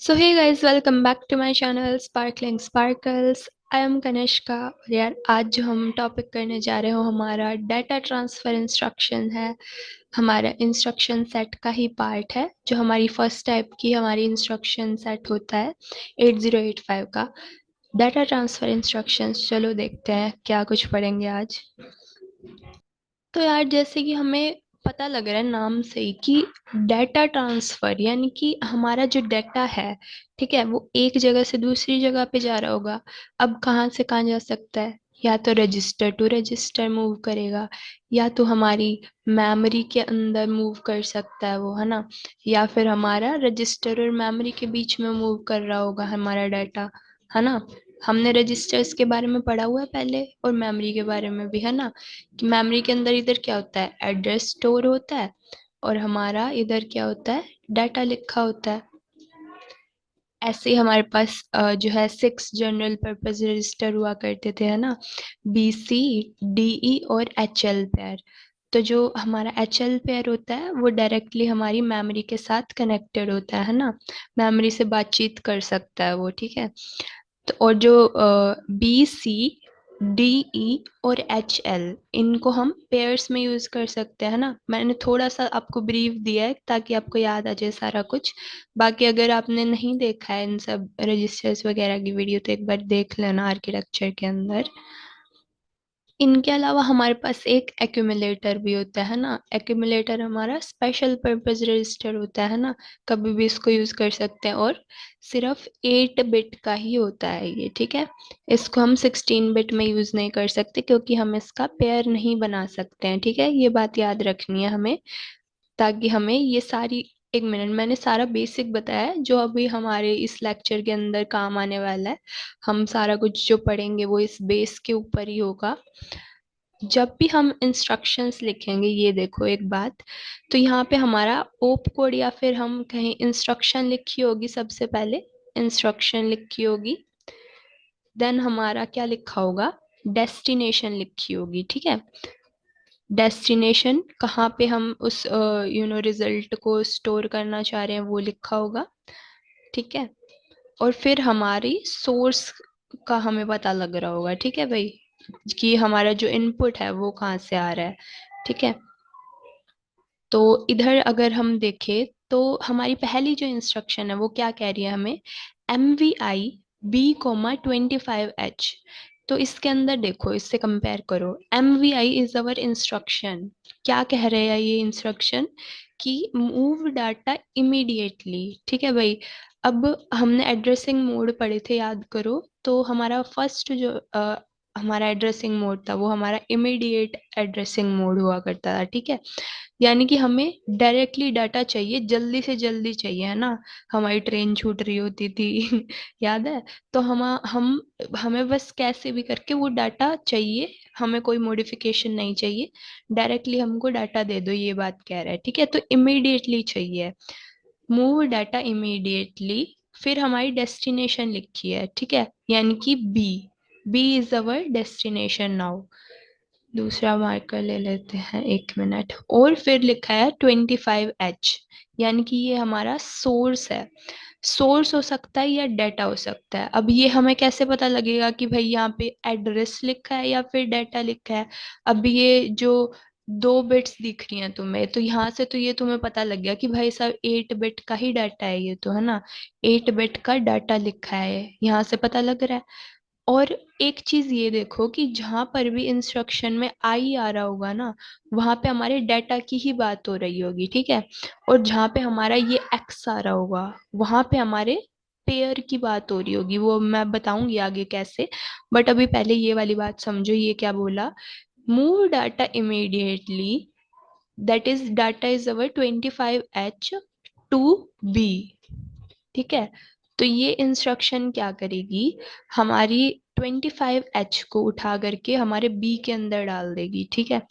So hey guys, welcome back to my channel sparkling sparkles. I am Kanishka. और यार, आज जो हम टॉपिक करने जा रहे हो हमारा डाटा ट्रांसफर इंस्ट्रक्शन है। हमारा इंस्ट्रक्शन सेट का ही पार्ट है, जो हमारी फर्स्ट टाइप की हमारी इंस्ट्रक्शन सेट होता है 8085 का डाटा ट्रांसफर इंस्ट्रक्शंस। चलो देखते हैं क्या कुछ पढ़ेंगे आज। तो यार, जैसे कि हमें पता लग रहा है नाम से ही कि डाटा ट्रांसफर यानी कि हमारा जो डाटा है, ठीक है, वो एक जगह से दूसरी जगह पे जा रहा होगा। अब कहाँ से कहाँ जा सकता है? या तो रजिस्टर टू रजिस्टर मूव करेगा, या तो हमारी मेमोरी के अंदर मूव कर सकता है वो, है ना। या फिर हमारा रजिस्टर और मेमोरी के बीच में मूव कर रहा होगा हमारा डाटा, है ना। हमने रजिस्टर्स के बारे में पढ़ा हुआ है पहले, और मेमोरी के बारे में भी, है ना। कि मेमोरी के अंदर इधर क्या होता है, एड्रेस स्टोर होता है, और हमारा इधर क्या होता है, डाटा लिखा होता है। ऐसे ही हमारे पास जो है 6 जनरल पर्पस रजिस्टर हुआ करते थे, है ना। BC, DE और HL पेयर। तो जो हमारा HL पेयर होता है वो डायरेक्टली हमारी मेमोरी के साथ कनेक्टेड होता है ना। मेमोरी से बातचीत कर सकता है वो, ठीक है। तो और जो BC, DE और HL, इनको हम पेयर्स में यूज कर सकते हैं ना। मैंने थोड़ा सा आपको ब्रीफ दिया है ताकि आपको याद आ जाए सारा कुछ। बाकी अगर आपने नहीं देखा है इन सब रजिस्टर्स वगैरह की वीडियो, तो एक बार देख लेना आर्किटेक्चर के अंदर। इनके अलावा हमारे पास एक एक्यूमुलेटर भी होता है ना। एक्यूमुलेटर हमारा स्पेशल पर्पस रजिस्टर होता है ना। कभी भी इसको यूज कर सकते हैं, और सिर्फ 8 बिट का ही होता है ये, ठीक है। इसको हम 16 बिट में यूज नहीं कर सकते, क्योंकि हम इसका पेयर नहीं बना सकते हैं, ठीक है। ये बात याद रखनी है हमें, ताकि हमें ये सारी, एक मिनट, मैंने सारा बेसिक बताया है जो अभी हमारे इस लेक्चर के अंदर काम आने वाला है। हम सारा कुछ जो पढ़ेंगे वो इस बेस के ऊपर ही होगा। जब भी हम इंस्ट्रक्शंस लिखेंगे, ये देखो एक बात, तो यहाँ पे हमारा ओप कोड या फिर हम कहीं इंस्ट्रक्शन लिखी होगी, सबसे पहले इंस्ट्रक्शन लिखी होगी। देन हमारा क्या लिखा होगा, डेस्टिनेशन लिखी होगी, ठीक है। डेस्टिनेशन कहाँ पे हम उस रिजल्ट को स्टोर करना चाह रहे हैं वो लिखा होगा, ठीक है। और फिर हमारी सोर्स का हमें पता लग रहा होगा, ठीक है भाई, कि हमारा जो इनपुट है वो कहाँ से आ रहा है, ठीक है। तो इधर अगर हम देखें तो हमारी पहली जो इंस्ट्रक्शन है वो क्या कह रही है हमें, MVI B, 25H। तो इसके अंदर देखो, इससे कंपेयर करो, MVI इज अवर इंस्ट्रक्शन। क्या कह रहे हैं ये इंस्ट्रक्शन, कि मूव डाटा इमीडिएटली, ठीक है भाई। अब हमने एड्रेसिंग मोड पढ़े थे, याद करो। तो हमारा फर्स्ट जो हमारा एड्रेसिंग मोड था वो हमारा इमीडिएट एड्रेसिंग मोड हुआ करता था, ठीक है। यानी कि हमें डायरेक्टली डाटा चाहिए, जल्दी से जल्दी चाहिए, है ना। हमारी ट्रेन छूट रही होती थी याद है। तो हम हमें बस कैसे भी करके वो डाटा चाहिए, हमें कोई मॉडिफिकेशन नहीं चाहिए। डायरेक्टली हमको डाटा दे दो, ये बात कह रहा है, ठीक है। तो इमीडिएटली चाहिए, मूव डाटा इमीडिएटली। फिर हमारी डेस्टिनेशन लिखी है, ठीक है, यानी कि B, B is our destination now. दूसरा मार्कर ले लेते हैं, एक मिनट। और फिर लिखा है 25H, यानी कि ये हमारा सोर्स है। सोर्स हो सकता है या डाटा हो सकता है। अब ये हमें कैसे पता लगेगा कि भाई यहाँ पे एड्रेस लिखा है या फिर डाटा लिखा है। अब ये जो 2 बिट्स दिख रही हैं तुम्हें, तो यहाँ से तो ये तुम्हें पता लग गया कि भाई साहब 8 बिट का ही डाटा है ये, तो है ना। 8 बिट का डाटा लिखा है, यहाँ से पता लग रहा है। और एक चीज ये देखो कि जहां पर भी इंस्ट्रक्शन में आई आ रहा होगा ना, वहां पे हमारे डाटा की ही बात हो रही होगी, ठीक है। और जहां पे हमारा ये एक्स आ रहा होगा, वहां पे हमारे पेयर की बात हो रही होगी। वो मैं बताऊंगी आगे कैसे। बट अभी पहले ये वाली बात समझो, ये क्या बोला, move data immediately, that is data is our 25H to B, ठीक है। तो ये इंस्ट्रक्शन क्या करेगी, हमारी 25H को उठा करके हमारे बी के अंदर डाल देगी, ठीक है।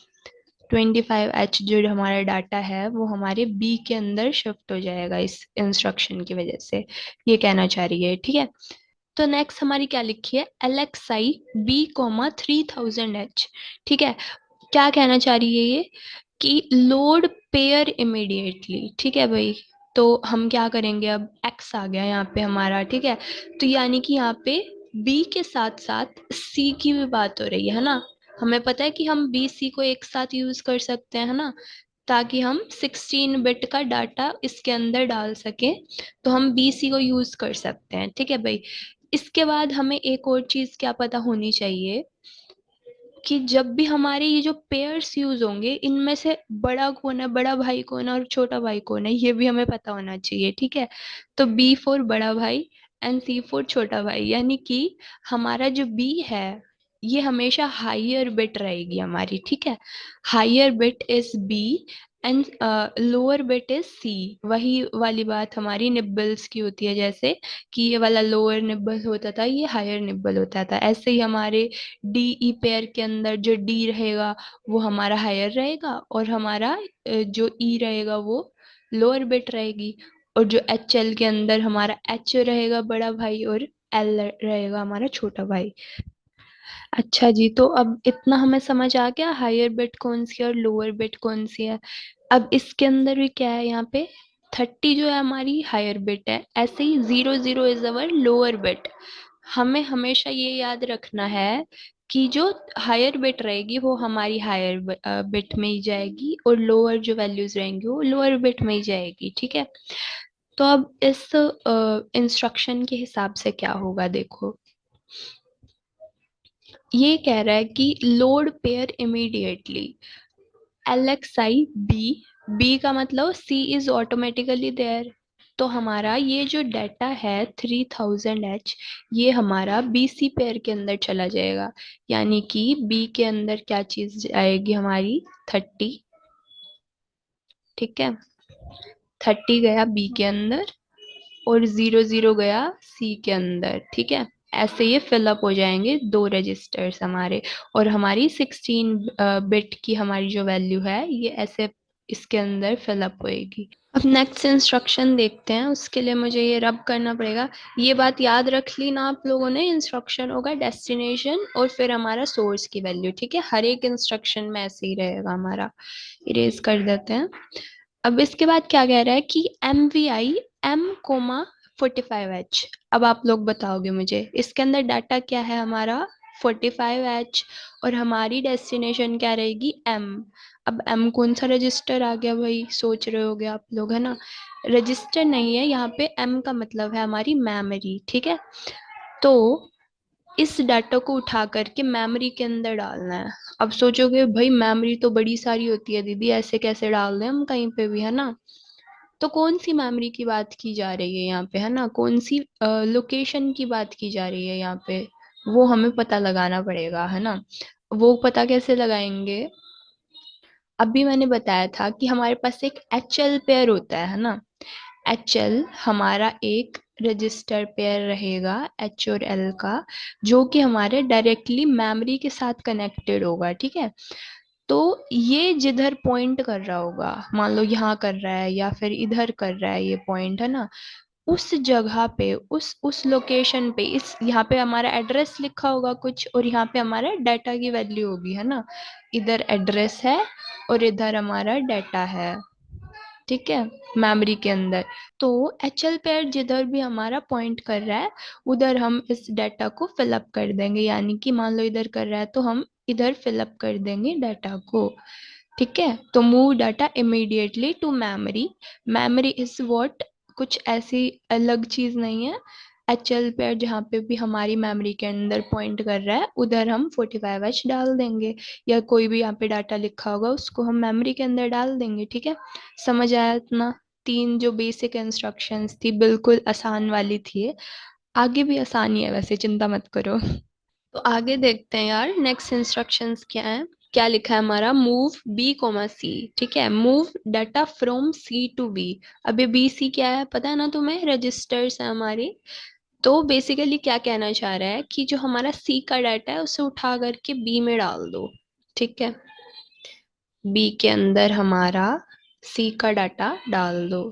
25H जो हमारा डाटा है वो हमारे बी के अंदर शिफ्ट हो जाएगा इस इंस्ट्रक्शन की वजह से। ये कहना चाह रही है, ठीक है। तो नेक्स्ट हमारी क्या लिखी है, LXI B, 3000H, ठीक है। क्या कहना चाह रही है ये, कि लोड पेयर इमीडिएटली, ठीक है भाई। तो हम क्या करेंगे, अब x आ गया यहाँ पे हमारा, ठीक है। तो यानी कि यहाँ पे b के साथ साथ c की भी बात हो रही है ना। हमें पता है कि हम b c को एक साथ यूज कर सकते हैं, है ना, ताकि हम 16 बिट का डाटा इसके अंदर डाल सकें। तो हम बी सी को यूज कर सकते हैं, ठीक है भाई। इसके बाद हमें एक और चीज क्या पता होनी चाहिए कि जब भी हमारे ये जो पेयर्स यूज होंगे, इनमें से बड़ा कौन है, बड़ा भाई कौन है और छोटा भाई कौन है, ये भी हमें पता होना चाहिए, ठीक है। तो बी फोर बड़ा भाई एंड सी फोर छोटा भाई, यानी कि हमारा जो बी है ये हमेशा हायर बिट रहेगी हमारी, ठीक है। Higher bit is B and lower bit is C. वही वाली बात हमारी निब्बल्स की होती है, जैसे कि ये वाला लोअर निब्बल होता था, ये हायर निब्बल होता था। ऐसे ही हमारे डी ई पेयर के अंदर जो डी रहेगा वो हमारा हायर रहेगा, और हमारा जो ई रहेगा वो लोअर बिट रहेगी। और जो एच एल के अंदर हमारा एच रहेगा बड़ा भाई, और एल रहेगा हमारा छोटा भाई। अच्छा जी, तो अब इतना हमें समझ आ गया हायर बिट कौन सी है और लोअर बिट कौन सी है। अब इसके अंदर भी क्या है, यहाँ पे 30 जो है हमारी हायर बिट है, ऐसे ही 00 इज अवर लोअर बिट। हमें हमेशा ये याद रखना है कि जो हायर बिट रहेगी वो हमारी हायर बिट में ही जाएगी, और लोअर जो वैल्यूज रहेंगी वो लोअर बिट में ही जाएगी, ठीक है। तो अब इस इंस्ट्रक्शन के हिसाब से क्या होगा, देखो। ये कह रहा है कि load pair immediately LXI B. B का मतलब सी इज ऑटोमेटिकली देयर। तो हमारा ये जो डाटा है 3000H, ये हमारा बी सी पेयर के अंदर चला जाएगा। यानी कि बी के अंदर क्या चीज आएगी हमारी, 30, ठीक है। 30 गया बी के अंदर, और 00 गया सी के अंदर, ठीक है। ऐसे ये फिलअप हो जाएंगे दो रजिस्टर्स हमारे, और हमारी 16 बिट की हमारी जो वैल्यू है ये ऐसे इसके अंदर फिलअप होएगी। अब नेक्स्ट इंस्ट्रक्शन देखते हैं, उसके लिए मुझे ये रब करना पड़ेगा। ये बात याद रख ली ना आप लोगों ने, इंस्ट्रक्शन होगा डेस्टिनेशन और फिर हमारा सोर्स की वैल्यू, ठीक है। हर एक इंस्ट्रक्शन में ऐसे ही रहेगा हमारा। इरेज कर देते हैं। अब इसके बाद क्या कह रहा है कि MVI M,45H। अब आप लोग बताओगे मुझे, इसके अंदर डाटा क्या है हमारा 45H, और हमारी डेस्टिनेशन क्या रहेगी M। अब M कौन सा रजिस्टर आ गया भाई, सोच रहे होगे आप लोग, है ना। रजिस्टर नहीं है यहाँ पे, M का मतलब है हमारी मेमोरी, ठीक है। तो इस डाटा को उठा करके मेमोरी के अंदर डालना है। अब सोचोगे भाई मेमोरी तो बड़ी सारी होती है दीदी, ऐसे कैसे डाल दें हम कहीं पे भी, है ना। तो कौन सी मेमोरी की बात की जा रही है यहाँ पे, है ना, कौन सी लोकेशन की बात की जा रही है यहाँ पे, वो हमें पता लगाना पड़ेगा, है ना। वो पता कैसे लगाएंगे, अभी मैंने बताया था कि हमारे पास एक HL पेयर होता है ना। HL हमारा एक रजिस्टर पेयर रहेगा H और L का, जो कि हमारे डायरेक्टली मेमोरी के साथ कनेक्टेड होगा, ठीक है। तो ये जिधर पॉइंट कर रहा होगा, मान लो यहाँ कर रहा है या फिर इधर कर रहा है, ये पॉइंट है ना, उस जगह पे, उस लोकेशन पे, इस यहाँ पे हमारा एड्रेस लिखा होगा कुछ, और यहाँ पे हमारा डाटा की वैल्यू होगी, है ना। इधर एड्रेस है और इधर हमारा डाटा है, ठीक है, मेमोरी के अंदर। तो HL पेयर जिधर भी हमारा पॉइंट कर रहा है उधर हम इस डाटा को फिलअप कर देंगे। यानी कि मान लो इधर कर रहा है तो हम इधर फिलअप कर देंगे डाटा को, ठीक है। तो move data immediately to memory. Memory is what, कुछ ऐसी अलग चीज नहीं है। HL पेयर जहाँ पे भी हमारी मेमोरी के अंदर पॉइंट कर रहा है उधर हम 45H डाल देंगे, या कोई भी यहाँ पे डाटा लिखा होगा उसको हम मेमोरी के अंदर डाल देंगे, ठीक है। समझ आया इतना। तीन जो बेसिक इंस्ट्रक्शंस थी बिल्कुल आसान वाली थी, आगे भी आसान ही है वैसे, चिंता मत करो। तो आगे देखते हैं यार, नेक्स्ट इंस्ट्रक्शंस क्या है। क्या लिखा है हमारा, मूव B,C, ठीक है। Move data from C to B। अब ये BC क्या है पता है ना तुम्हें, रजिस्टर्स है हमारी। तो बेसिकली क्या कहना चाह रहा है कि जो हमारा C का डाटा है उसे उठा करके B में डाल दो, ठीक है। B के अंदर हमारा C का डाटा डाल दो।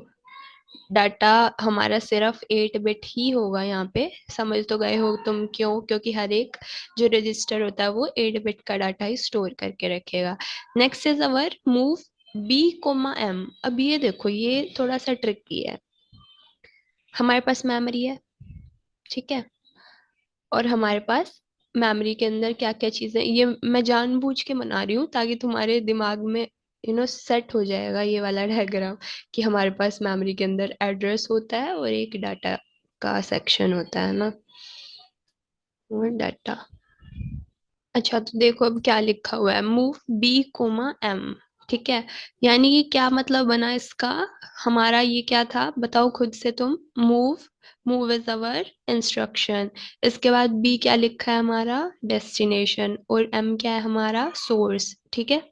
डाटा हमारा सिर्फ 8 बिट ही होगा यहाँ पे, समझ तो गए हो तुम, क्यों, क्योंकि हर एक जो रजिस्टर होता है वो 8 बिट का डाटा ही स्टोर करके रखेगा। Next is our move B comma M, अब ये देखो ये थोड़ा सा ट्रिकी है। हमारे पास मेमोरी है, ठीक है, और हमारे पास मेमोरी के अंदर क्या क्या चीजें, ये मैं जानबूझ के बना रही हूँ ताकि तुम्हारे दिमाग में सेट हो जाएगा ये वाला डायग्राम, कि हमारे पास मेमोरी के अंदर एड्रेस होता है और एक डाटा का सेक्शन होता है ना, और डाटा। अच्छा तो देखो अब क्या लिखा हुआ है, मूव बी कोमा एम, ठीक है। यानी कि क्या मतलब बना इसका, हमारा ये क्या था बताओ खुद से तुम। Move, move is our instruction. इसके बाद बी क्या लिखा है हमारा, डेस्टिनेशन, और एम क्या है हमारा सोर्स, ठीक है।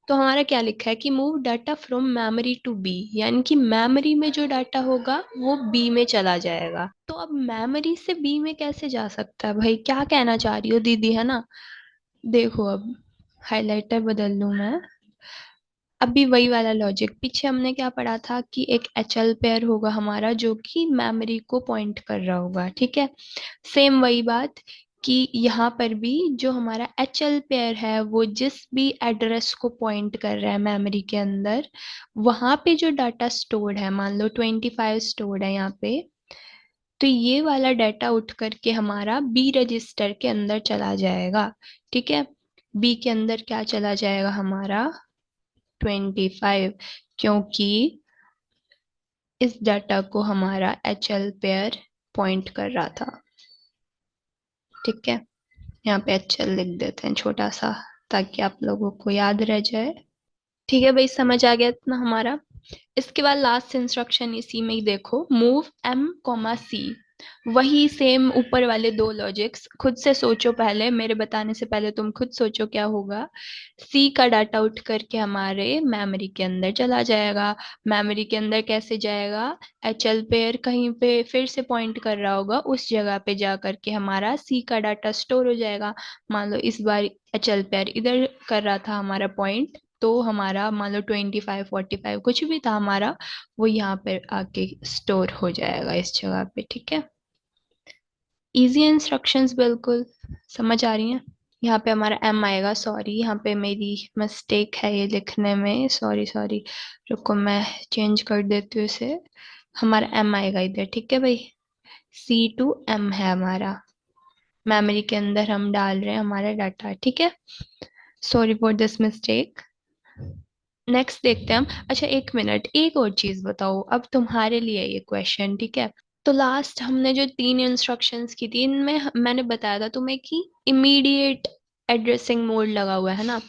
तो हमारा क्या लिखा है कि move data from memory to B, यानी कि मेमोरी में जो डाटा होगा वो बी में चला जाएगा। तो अब मेमोरी से बी में कैसे जा सकता है भाई, क्या कहना चाह रही हो दीदी, है ना। देखो अब हाइलाइटर बदल लूं मैं। अभी वही वाला लॉजिक, पीछे हमने क्या पढ़ा था कि एक एचएल पेयर होगा हमारा जो कि मेमोरी को पॉइंट कर रहा होगा, ठीक है। सेम वही बात कि यहाँ पर भी जो हमारा एचएल पेयर है वो जिस भी एड्रेस को पॉइंट कर रहा है मेमोरी के अंदर, वहां पे जो डाटा स्टोर्ड है, मान लो 25 स्टोर्ड है यहाँ पे, तो ये वाला डाटा उठ करके हमारा बी रजिस्टर के अंदर चला जाएगा, ठीक है। बी के अंदर क्या चला जाएगा हमारा, 25, क्योंकि इस डाटा को हमारा एच एल पेयर पॉइंट कर रहा था, ठीक है। यहाँ पे एच एल लिख देते हैं छोटा सा, ताकि आप लोगों को याद रह जाए। ठीक है भाई, समझ आ गया इतना हमारा। इसके बाद लास्ट इंस्ट्रक्शन इसी में ही देखो, मूव एम कॉमा सी। वही सेम ऊपर वाले दो लॉजिक्स, खुद से सोचो पहले, मेरे बताने से पहले तुम खुद सोचो क्या होगा। सी का डाटा उठ करके हमारे मेमोरी के अंदर चला जाएगा। मेमोरी के अंदर कैसे जाएगा, एच एल पेयर कहीं पे फिर से पॉइंट कर रहा होगा, उस जगह पे जा करके हमारा सी का डाटा स्टोर हो जाएगा। मान लो इस बार एच एल पेयर इधर कर रहा था हमारा पॉइंट, तो हमारा मान लो 25 45 कुछ भी था हमारा, वो यहाँ पे आके स्टोर हो जाएगा इस जगह पे, ठीक है। इजी इंस्ट्रक्शंस बिल्कुल, समझ आ रही हैं। यहाँ पे हमारा एम आएगा, सॉरी यहाँ पे मेरी मिस्टेक है ये लिखने में, सॉरी सॉरी, रुको मैं चेंज कर देती हूँ इसे। हमारा एम आएगा इधर, ठीक है भाई। सी टू एम है हमारा, मेमोरी के अंदर हम डाल रहे हैं हमारा डाटा, ठीक है। Sorry for this mistake. Next देखते हैं हम। अच्छा एक मिनट, एक और चीज बताओ, अब तुम्हारे लिए ये क्वेश्चन, ठीक है। तो लास्ट हमने जो तीन इंस्ट्रक्शंस की थी, इनमें मैंने बताया था तुम्हें कि इमीडिएट एड्रेसिंग मोड लगा हुआ है ना।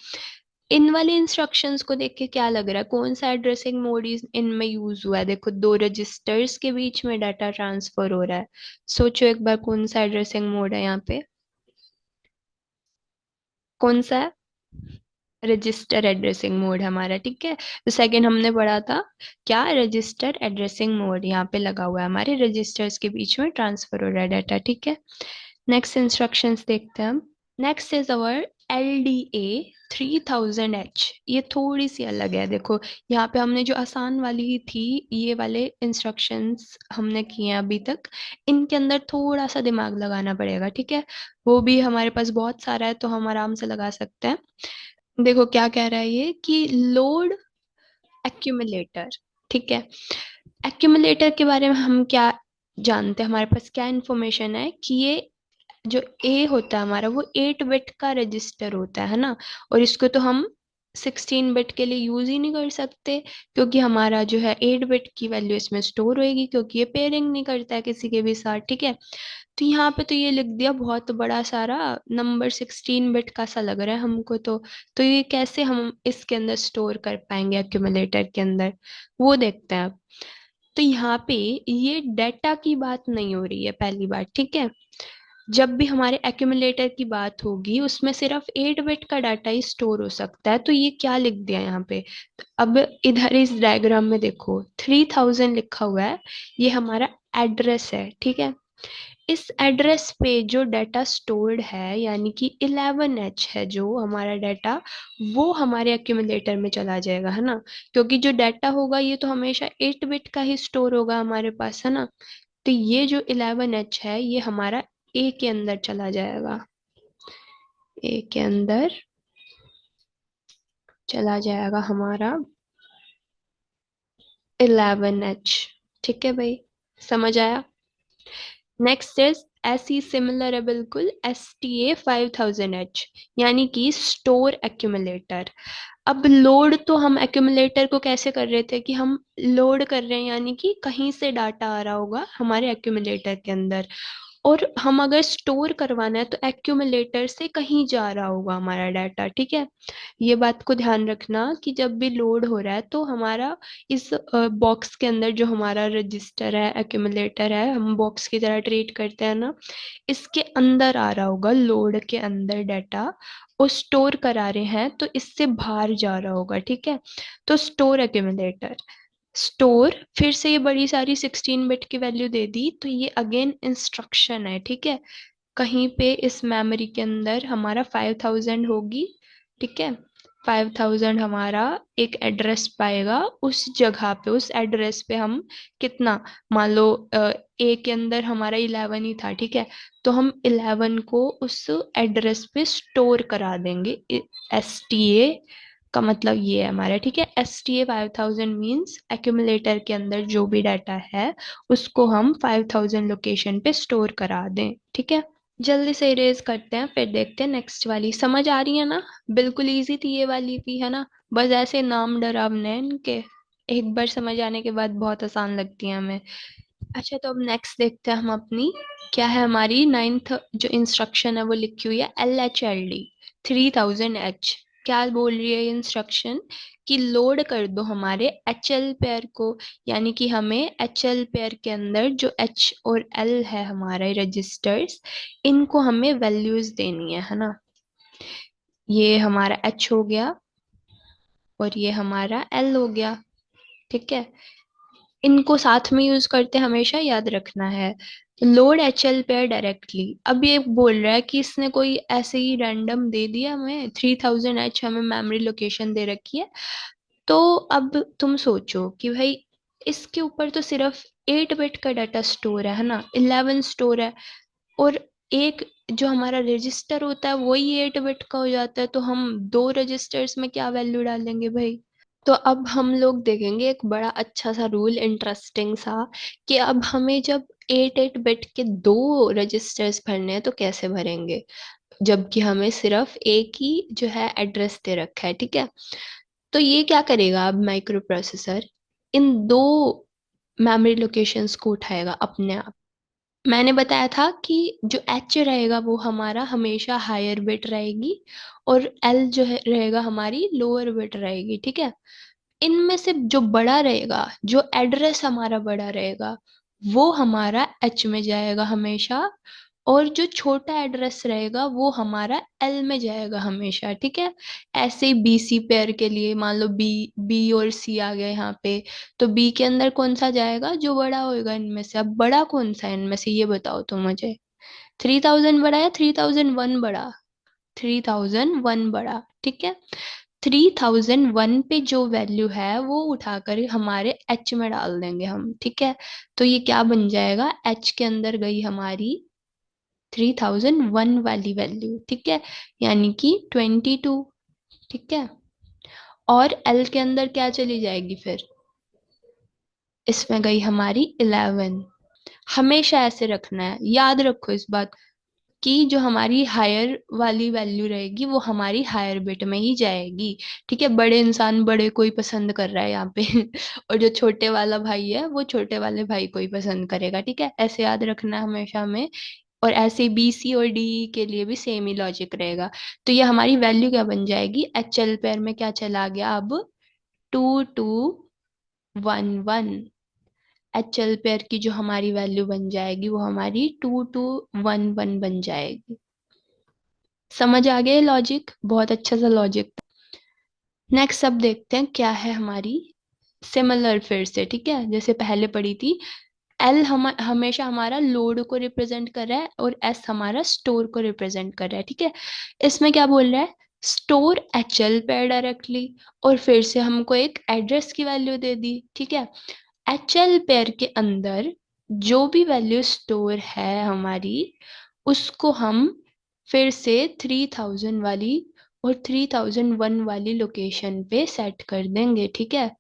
इन वाले इंस्ट्रक्शंस को देख के क्या लग रहा है, कौन सा एड्रेसिंग मोड इनमें यूज हुआ है, देखो दो रजिस्टर्स के बीच में डाटा ट्रांसफर हो रहा है। सोचो एक बार कौन सा एड्रेसिंग मोड है यहाँ पे, कौन सा है, रजिस्टर एड्रेसिंग मोड हमारा, ठीक है। तो सेकंड हमने पढ़ा था क्या, रजिस्टर एड्रेसिंग मोड, यहाँ पे लगा हुआ है हमारे रजिस्टर्स के बीच में ट्रांसफर हो रहा है डाटा, ठीक है। नेक्स्ट इंस्ट्रक्शंस देखते हैं हम। Next is our LDA 3000H। ये थोड़ी सी अलग है, देखो यहाँ पे हमने जो आसान वाली थी, ये वाले इंस्ट्रक्शंस हमने किए हैं अभी तक, इनके अंदर थोड़ा सा दिमाग लगाना पड़ेगा, ठीक है। वो भी हमारे पास बहुत सारा है तो हम आराम से लगा सकते हैं। देखो क्या कह रहा है ये कि लोड एक्यूमुलेटर, ठीक है। एक्यूमुलेटर के बारे में हम क्या जानते हैं, हमारे पास क्या इंफॉर्मेशन है कि ये जो ए होता है हमारा वो 8 बिट का रजिस्टर होता है ना, और इसको तो हम 16 बिट के लिए यूज ही नहीं कर सकते, क्योंकि हमारा जो है 8 बिट की वैल्यू इसमें स्टोर होएगी, क्योंकि ये पेयरिंग नहीं करता है किसी के भी साथ, ठीक है। तो यहाँ पे तो ये लिख दिया बहुत बड़ा सारा नंबर, 16 बिट का सा लग रहा है हमको तो ये कैसे हम इसके अंदर स्टोर कर पाएंगे एक्यूमुलेटर के अंदर, वो देखते हैं अब। तो यहाँ पे ये डाटा की बात नहीं हो रही है पहली बात, ठीक है। जब भी हमारे एक्यूमुलेटर की बात होगी उसमें सिर्फ 8 बिट का डाटा ही स्टोर हो सकता है, तो ये क्या लिख दिया यहाँ पे। तो अब इधर इस डायग्राम में देखो 3000 लिखा हुआ है, ये हमारा एड्रेस है, ठीक है। इस एड्रेस पे जो डाटा स्टोर्ड है, यानी कि 11H है जो हमारा डाटा, वो हमारे एक्यूमुलेटर में चला जाएगा, है ना। क्योंकि जो डाटा होगा ये तो हमेशा 8 बिट का ही स्टोर होगा हमारे पास, है ना। तो ये जो 11H है ये हमारा ए के अंदर चला जाएगा, ए के अंदर चला जाएगा हमारा 11H। ठीक है भाई, समझ आया। नेक्स्ट इज ऐसी सिमिलर है बिल्कुल Sta 5000H, यानी कि स्टोर एक्यूमुलेटर। अब लोड तो हम एक्यूमुलेटर को कैसे कर रहे थे कि हम लोड कर रहे हैं, यानी कि कहीं से डाटा आ रहा होगा हमारे एक्यूमुलेटर के अंदर, और हम अगर स्टोर करवाना है तो एक्यूमुलेटर से कहीं जा रहा होगा हमारा डाटा। ठीक है, ये बात को ध्यान रखना कि जब भी लोड हो रहा है तो हमारा इस बॉक्स के अंदर जो हमारा रजिस्टर है, एक्यूमुलेटर है, हम बॉक्स की तरह ट्रीट करते हैं ना, इसके अंदर आ रहा होगा, लोड के अंदर डाटा, और स्टोर करा रहे हैं तो इससे बाहर जा रहा होगा। ठीक है, तो स्टोर एक्यूमुलेटर, स्टोर, फिर से ये बड़ी सारी 16 बिट की वैल्यू दे दी, तो ये अगेन इंस्ट्रक्शन है। ठीक है, कहीं पे इस मेमोरी के अंदर हमारा 5000 होगी। ठीक है, 5000 हमारा एक एड्रेस पाएगा, उस जगह पे, उस एड्रेस पे हम कितना, मान लो ए के अंदर हमारा 11 ही था। ठीक है, तो हम 11 को उस एड्रेस पे स्टोर करा देंगे। STA का मतलब ये है हमारा। ठीक है, STA 5000 मीन्स एक्यूमुलेटर के अंदर जो भी डाटा है उसको हम 5000 लोकेशन पे स्टोर करा दें। ठीक है, जल्दी से इरेज करते हैं, फिर देखते हैं नेक्स्ट वाली। समझ आ रही है ना? बिल्कुल इजी थी ये वाली भी, है ना? बस ऐसे नाम डरावने हैं इनके, एक बार समझ आने के बाद बहुत आसान लगती है हमें। अच्छा, तो अब नेक्स्ट देखते हैं हम अपनी, क्या है हमारी नाइन्थ जो इंस्ट्रक्शन है वो लिखी हुई है LHLD 3000H। क्या बोल रही है ये इंस्ट्रक्शन कि लोड कर दो हमारे HL पेयर को, यानी कि हमें HL पेयर के अंदर जो H और L है हमारे रजिस्टर्स, इनको हमें वैल्यूज देनी है ना। ये हमारा H हो गया और ये हमारा L हो गया। ठीक है, इनको साथ में यूज करते हमेशा याद रखना है। लोड HL पे डायरेक्टली, अब ये बोल रहा है कि इसने कोई ऐसे ही रैंडम दे दिया हमें, 3000H हमें मेमोरी लोकेशन दे रखी है। तो अब तुम सोचो कि भाई इसके ऊपर तो सिर्फ 8 बिट का डाटा स्टोर है ना, 11 स्टोर है, और एक जो हमारा रजिस्टर होता है वही 8 बिट का हो जाता है, तो हम दो रजिस्टर्स में क्या वैल्यू डालेंगे भाई? तो अब हम लोग देखेंगे एक बड़ा अच्छा सा रूल, इंटरेस्टिंग सा, कि अब हमें जब 8 8 बिट के दो रजिस्टर्स भरने हैं तो कैसे भरेंगे, जबकि हमें सिर्फ एक ही जो है एड्रेस दे रखा है। ठीक है, तो ये क्या करेगा अब माइक्रो प्रोसेसर, इन दो मेमोरी लोकेशंस को उठाएगा अपने आप। मैंने बताया था कि जो एच रहेगा वो हमारा हमेशा हायर बिट रहेगी, और एल जो है रहेगा हमारी लोअर बिट रहेगी। ठीक है, इनमें से जो बड़ा रहेगा, जो एड्रेस हमारा बड़ा रहेगा, वो हमारा एच में जाएगा हमेशा, और जो छोटा एड्रेस रहेगा वो हमारा एल में जाएगा हमेशा। ठीक है, ऐसे ही BC पेयर के लिए मान लो बी, बी और सी आ गए यहाँ पे, तो बी के अंदर कौन सा जाएगा, जो बड़ा होएगा इनमें से। अब बड़ा कौन सा है इनमें से, ये बताओ तो मुझे। 3000 बड़ा या 3001 बड़ा? 3001 बड़ा। ठीक है, 3001 पे जो वैल्यू है वो उठाकर हमारे एच में डाल देंगे हम। ठीक है, तो ये क्या बन जाएगा, एच के अंदर गई हमारी 3001 वाली वैल्यू। ठीक है, यानी कि 22। ठीक है, और एल के अंदर क्या चली जाएगी फिर, इसमें गई हमारी 11। हमेशा ऐसे रखना है, याद रखो इस बात कि जो हमारी हायर वाली वैल्यू रहेगी वो हमारी हायर बिट में ही जाएगी। ठीक है, बड़े इंसान बड़े को ही पसंद कर रहा है यहाँ पे और जो छोटे वाला भाई है वो छोटे वाले भाई को ही पसंद करेगा। ठीक है, ऐसे याद रखना है हमेशा हमें। और ऐसे BC और DE के लिए भी सेम ही लॉजिक रहेगा। तो ये हमारी वैल्यू क्या बन जाएगी, HL पेयर में क्या चला गया अब, 2211। HL पेयर की जो हमारी वैल्यू बन जाएगी वो हमारी 2211 बन जाएगी। समझ आ गया लॉजिक? बहुत अच्छा सा लॉजिक। नेक्स्ट अब देखते हैं क्या है हमारी सिमिलर, फिर से। ठीक है, जैसे पहले पढ़ी थी, एल हमेशा हमारा लोड को रिप्रेजेंट कर रहा है और एस हमारा स्टोर को रिप्रेजेंट कर रहा है। ठीक है, इसमें क्या बोल रहा है, स्टोर HL पे डायरेक्टली, और फिर से हमको एक एड्रेस की वैल्यू दे दी। ठीक है, HL पेयर के अंदर जो भी वैल्यू स्टोर है हमारी, उसको हम फिर से 3000 वाली और 3001 वाली लोकेशन पे सेट कर देंगे, ठीक है।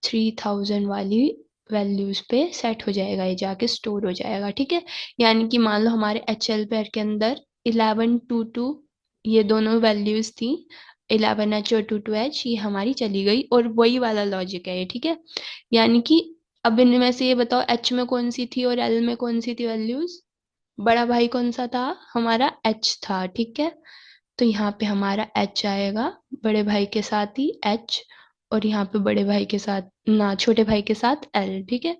3000 वाली वैल्यूज पे सेट हो जाएगा, ये जाके स्टोर हो जाएगा, ठीक है। यानी कि मान लो हमारे एच एल पेयर के अंदर 1122 ये दोनों वैल्यूज थी, 11H और 22H, ये हमारी चली गई, और वही वाला लॉजिक है ये, ठीक है। यानी कि अब इनमें से ये बताओ एच में कौन सी थी और एल में कौन सी थी वैल्यूज। बड़ा भाई कौन सा था, हमारा एच था, ठीक है। तो यहाँ पे हमारा एच आएगा, बड़े भाई के साथ ही एच, और यहाँ पे बड़े भाई के साथ ना, छोटे भाई के साथ एल, ठीक है।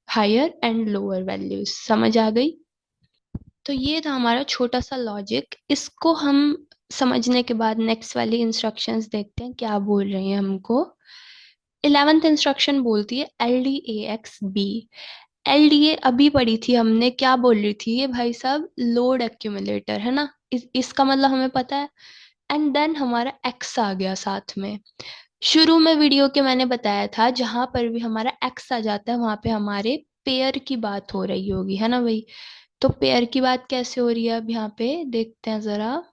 हायर एंड लोअर वैल्यूज समझ आ गई। तो ये था हमारा छोटा सा लॉजिक। इसको हम समझने के बाद नेक्स्ट वाली इंस्ट्रक्शंस देखते हैं क्या बोल रही हैं हमको। 11th इंस्ट्रक्शन बोलती है LDAX B। LDA अभी पढ़ी थी हमने, क्या बोल रही थी ये भाई साहब, लोड एक्यूमुलेटर है ना, इसका मतलब हमें पता है। एंड देन हमारा एक्स आ गया साथ में। शुरू में वीडियो के मैंने बताया था, जहां पर भी हमारा एक्स आ जाता है वहां पे हमारे पेयर की बात हो रही होगी, है ना भाई। तो पेयर की बात कैसे हो रही है अब यहाँ पे देखते हैं जरा।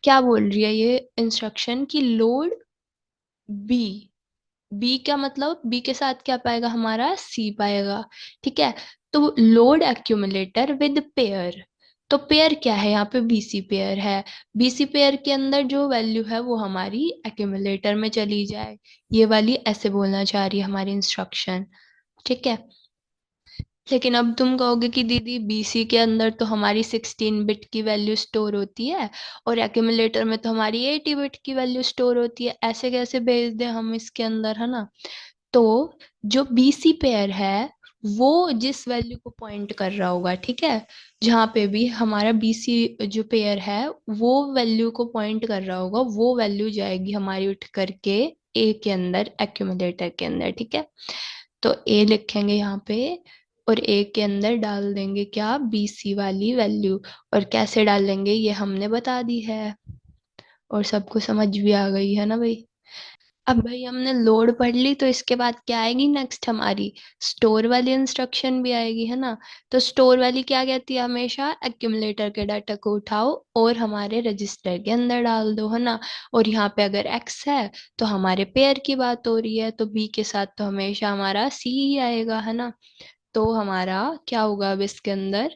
क्या बोल रही है ये इंस्ट्रक्शन की, लोड बी। बी का मतलब बी के साथ क्या पाएगा, हमारा सी पाएगा, ठीक है। तो लोड एक्यूमुलेटर विद पेयर। तो पेयर क्या है यहाँ पे, बीसी पेयर है। बीसी पेयर के अंदर जो वैल्यू है वो हमारी एक्यूमुलेटर में चली जाए, ये वाली ऐसे बोलना चाह रही है हमारी इंस्ट्रक्शन, ठीक है। लेकिन अब तुम कहोगे कि दीदी बीसी के अंदर तो हमारी 16 बिट की वैल्यू स्टोर होती है, और एक्यूमुलेटर में तो हमारी 80 बिट की वैल्यू स्टोर होती है, ऐसे कैसे भेज दें हम इसके अंदर, है ना। तो जो बीसी पेयर है वो जिस वैल्यू को पॉइंट कर रहा होगा, ठीक है, जहाँ पे भी हमारा बीसी जो पेयर है वो वैल्यू को पॉइंट कर रहा होगा, वो वैल्यू जाएगी हमारी उठ करके ए के अंदर, एक्यूमुलेटर के अंदर, ठीक है। तो ए लिखेंगे यहाँ पे, और ए के अंदर डाल देंगे क्या, बीसी वाली वैल्यू। और कैसे डालेंगे ये हमने बता दी है, और सबको समझ भी आ गई है ना भाई। अब भाई हमने लोड पढ़ ली, तो इसके बाद क्या आएगी नेक्स्ट हमारी, स्टोर वाली इंस्ट्रक्शन भी आएगी, है ना। तो स्टोर वाली क्या कहती है, हमेशा एक्यूमुलेटर के डाटा को उठाओ और हमारे रजिस्टर के अंदर डाल दो, है ना। और यहाँ पे अगर एक्स है तो हमारे पेयर की बात हो रही है, तो बी के साथ तो हमेशा हमारा सी ही आएगा, है ना। तो हमारा क्या होगा अब इसके अंदर,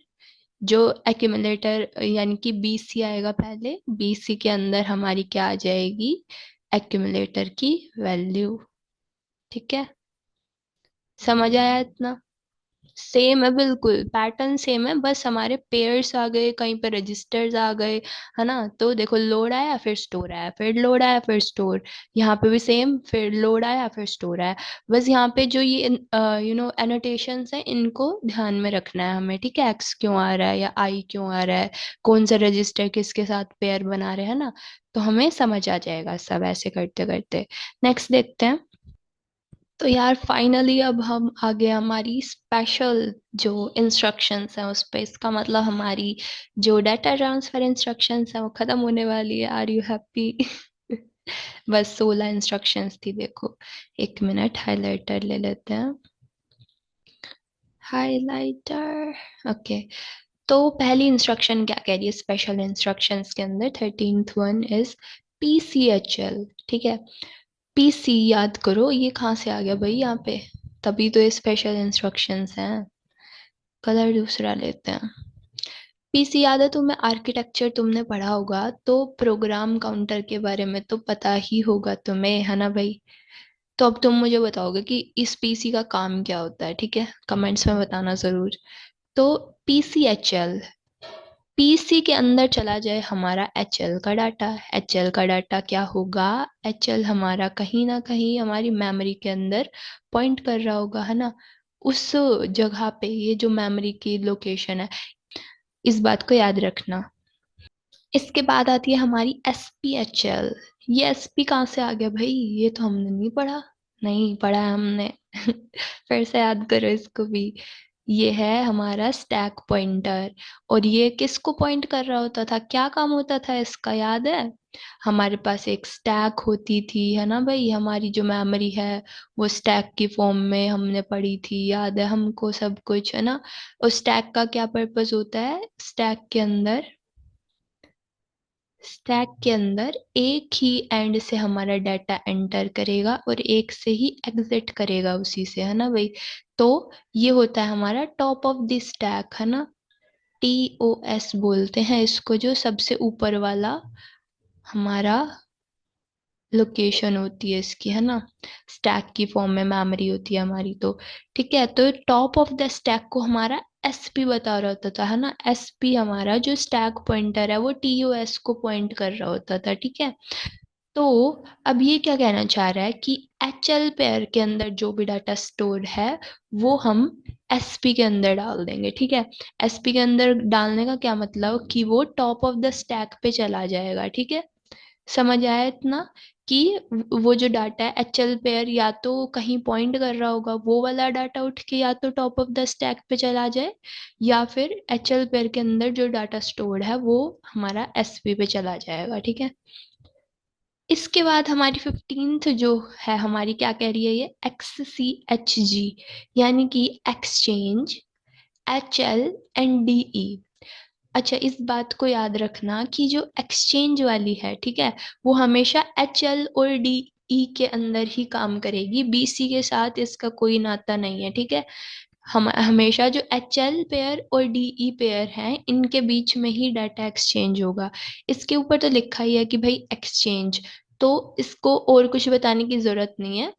जो एक्यूमुलेटर यानी कि बीसी आएगा पहले, बीसी के अंदर हमारी क्या आ जाएगी, एक्यूमुलेटर की वैल्यू, ठीक है। समझ आया इतना। सेम है, बिल्कुल पैटर्न सेम है, बस हमारे पेयर्स आ गए, कहीं पे रजिस्टर्स आ गए, है ना। तो देखो लोड आया फिर स्टोर आया, फिर लोड आया फिर स्टोर, यहाँ पे भी सेम, फिर लोड आया फिर स्टोर आया। बस यहाँ पे जो ये एनोटेशंस है इनको ध्यान में रखना है हमें, ठीक है। एक्स क्यों आ रहा है या आई क्यों आ रहा है, कौन सा रजिस्टर किसके साथ पेयर बना रहे हैं ना, तो हमें समझ आ जाएगा सब ऐसे करते करते। नेक्स्ट देखते हैं। तो यार फाइनली अब हम आगे हमारी स्पेशल जो इंस्ट्रक्शंस हैं उस पे, इसका मतलब हमारी जो डाटा ट्रांसफर इंस्ट्रक्शंस हैं वो खत्म होने वाली है। Are you happy? बस 16 इंस्ट्रक्शंस थी देखो। एक मिनट हाइलाइटर ले लेते हैं, हाइलाइटर। ओके। तो पहली इंस्ट्रक्शन क्या कह रही है स्पेशल इंस्ट्रक्शंस के अंदर, 13th वन इज PCHL, ठीक है। पीसी याद करो, ये कहाँ से आ गया भाई यहाँ पे, तभी तो ये स्पेशल इंस्ट्रक्शंस हैं। कलर दूसरा लेते हैं। पीसी याद है तुम्हें, आर्किटेक्चर तुमने पढ़ा होगा, तो प्रोग्राम काउंटर के बारे में तो पता ही होगा तुम्हें, है ना भाई। तो अब तुम मुझे बताओगे कि इस पीसी का काम क्या होता है, ठीक है, कमेंट्स में बताना जरूर। तो PCHL, पीसी के अंदर चला जाए हमारा एचएल का डाटा। एचएल का डाटा क्या होगा, एचएल हमारा कहीं ना कहीं हमारी मेमोरी के अंदर पॉइंट कर रहा होगा, है ना। उस जगह पे ये जो मेमोरी की लोकेशन है, इस बात को याद रखना। इसके बाद आती है हमारी SPHL। ये एसपी कहाँ से आ गया भाई, ये तो हमने नहीं पढ़ा, नहीं पढ़ा है हमने। फिर से याद करो इसको भी। ये है हमारा स्टैक पॉइंटर, और ये किसको पॉइंट कर रहा होता था, क्या काम होता था इसका, याद है। हमारे पास एक स्टैक होती थी, है ना भाई, हमारी जो मेमोरी है वो स्टैक की फॉर्म में हमने पढ़ी थी, याद है हमको सब कुछ, है ना। और स्टैक का क्या पर्पस होता है, स्टैक के अंदर, स्टैक के अंदर एक ही एंड से हमारा डाटा एंटर करेगा और एक से ही एग्जिट करेगा उसी से, है ना भाई। तो ये होता है हमारा टॉप ऑफ द स्टैक, है ना। TOS बोलते हैं इसको, जो सबसे ऊपर वाला हमारा लोकेशन होती है इसकी, है ना। स्टैक की फॉर्म में मेमोरी होती है हमारी, तो ठीक है। तो टॉप ऑफ द स्टैक को हमारा SP बता रहा होता था, है ना। SP हमारा जो स्टैक पॉइंटर है वो TOS को पॉइंट कर रहा होता था, ठीक है। तो अब ये क्या कहना चाह रहा है कि HL पेयर के अंदर जो भी डाटा स्टोर है वो हम SP के अंदर डाल देंगे, ठीक है। SP के अंदर डालने का क्या मतलब कि वो टॉप ऑफ द स्टैक पे चला जाएगा, ठीक है। समझ आया इतना कि वो जो डाटा है HL पेयर या तो कहीं पॉइंट कर रहा होगा, वो वाला डाटा उठ के या तो टॉप ऑफ द स्टैक पे चला जाए, या फिर HL पेयर के अंदर जो डाटा स्टोर्ड है वो हमारा SP पे चला जाएगा, ठीक है। इसके बाद हमारी 15th जो है हमारी क्या कह रही है, ये XCHG, यानी कि एक्सचेंज, HL एंड DE। अच्छा, इस बात को याद रखना कि जो एक्सचेंज वाली है, ठीक है, वो हमेशा HL और DE के अंदर ही काम करेगी, BC के साथ इसका कोई नाता नहीं है, ठीक है। हम हमेशा जो HL पेयर और DE पेयर हैं इनके बीच में ही डाटा एक्सचेंज होगा। इसके ऊपर तो लिखा ही है कि भाई एक्सचेंज, तो इसको और कुछ बताने की जरूरत नहीं है।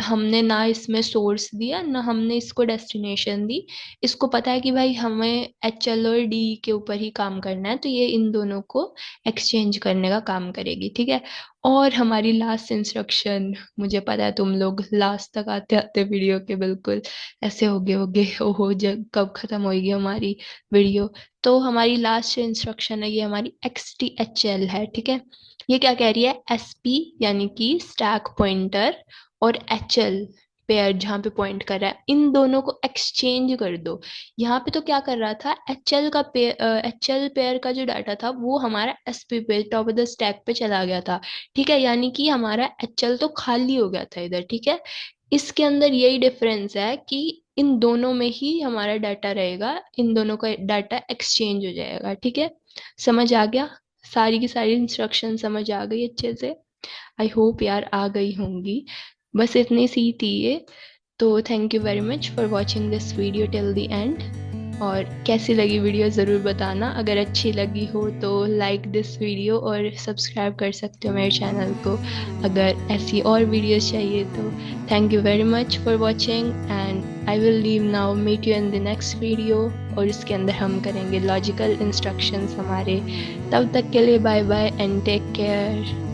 हमने ना इसमें सोर्स दिया ना हमने इसको डेस्टिनेशन दी, इसको पता है कि भाई हमें HL और DE के ऊपर ही काम करना है, तो ये इन दोनों को एक्सचेंज करने का काम करेगी, ठीक है। और हमारी लास्ट इंस्ट्रक्शन, मुझे पता है तुम लोग लास्ट तक आते आते वीडियो के बिल्कुल ऐसे हो गए ओहो जब कब खत्म होगी हमारी वीडियो। तो हमारी लास्ट इंस्ट्रक्शन है, ये हमारी XTHL है, ठीक है। ये क्या कह रही है, SP यानी कि स्टैक पॉइंटर और HL पेयर जहां पे पॉइंट कर रहा है, इन दोनों को एक्सचेंज कर दो। यहाँ पे तो क्या कर रहा था, HL पेयर का जो डाटा था वो हमारा SP पे टॉप ऑफ द स्टैक पे चला गया था, ठीक है। यानी कि हमारा HL तो खाली हो गया था इधर, ठीक है। इसके अंदर यही डिफरेंस है कि इन दोनों में ही हमारा डाटा रहेगा, इन दोनों का डाटा एक्सचेंज हो जाएगा, ठीक है। समझ आ गया, सारी की सारी इंस्ट्रक्शन समझ आ गई अच्छे से। आई होप यार आ गई होंगी, बस इतनी सी थी ये। तो thank you very much for watching this video till the end. और कैसी लगी वीडियो ज़रूर बताना, अगर अच्छी लगी हो तो लाइक दिस वीडियो और सब्सक्राइब कर सकते हो मेरे चैनल को अगर ऐसी और वीडियोस चाहिए तो। Thank you very much for watching and I will leave now, meet you in the next video. और इसके अंदर हम करेंगे लॉजिकल इंस्ट्रक्शंस हमारे। तब तक के लिए bye bye and take care.